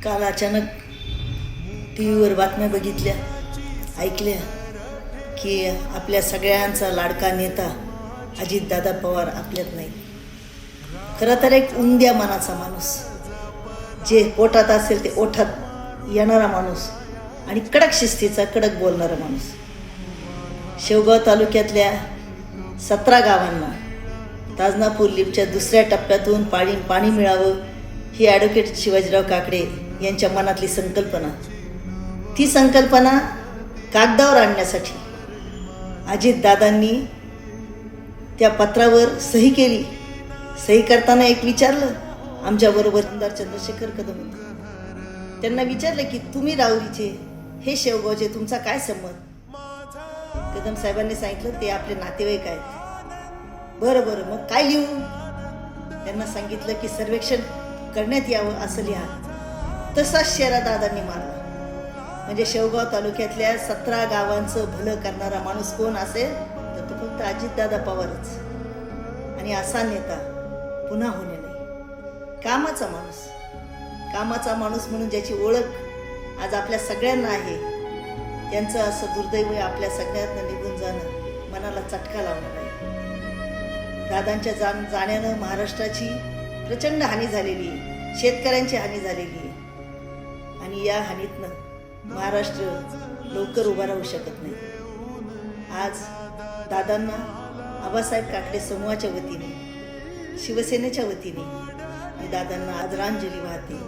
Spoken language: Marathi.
काल अचानक टी व्हीवर बातम्या बघितल्या, ऐकल्या की आपल्या सगळ्यांचा लाडका नेता अजितदादा पवार आपल्यात नाही. खरं तर एक उंद्या मनाचा माणूस, जे पोटात असेल ते ओठात येणारा माणूस आणि कडक शिस्तीचा, कडक बोलणारा माणूस. शेवगाव तालुक्यातल्या 17 गावांना ताजनापूर लिपच्या दुसऱ्या टप्प्यातून पाणी मिळावं ही ॲडव्होकेट शिवाजीराव काकडे यांच्या मनातली संकल्पना. ती संकल्पना कागदावर आणण्यासाठी अजितदादांनी त्या पत्रावर सही केली. सही करताना एक विचारलं, आमच्याबरोबर आमदार चंद्रशेखर कदम होते. त्यांना विचारलं की तुम्ही राहुरीचे, हे शेवगावचे, तुमचा काय संबंध? कदम साहेबांनी सांगितलं ते आपले नातेवाईक आहेत. बरं मग काय लिहू? त्यांना सांगितलं की सर्वेक्षण करण्यात यावं असं लिहा. तसाच शेरा दादांनी मारला. म्हणजे शेवगाव तालुक्यातल्या 17 गावांचं भलं करणारा माणूस कोण असेल तर तो फक्त अजितदादा पवारच. आणि असा नेता पुन्हा होणे नाही. कामाचा माणूस म्हणून ज्याची ओळख आज आपल्या सगळ्यांना आहे, त्यांचं असं दुर्दैव आपल्या सगळ्यांना निघून जाणं मनाला चटका लावणार आहे. दादांच्या जाण्यानं महाराष्ट्राची प्रचंड हानी झालेली आहे, शेतकऱ्यांची हानी झालेली आहे. आणि या हानीतनं महाराष्ट्र लवकर उभा राहू शकत नाही. आज दादांना आबासाहेब काकडे समूहाच्या वतीने, शिवसेनेच्या वतीने मी दादांना आदरांजली वाहते.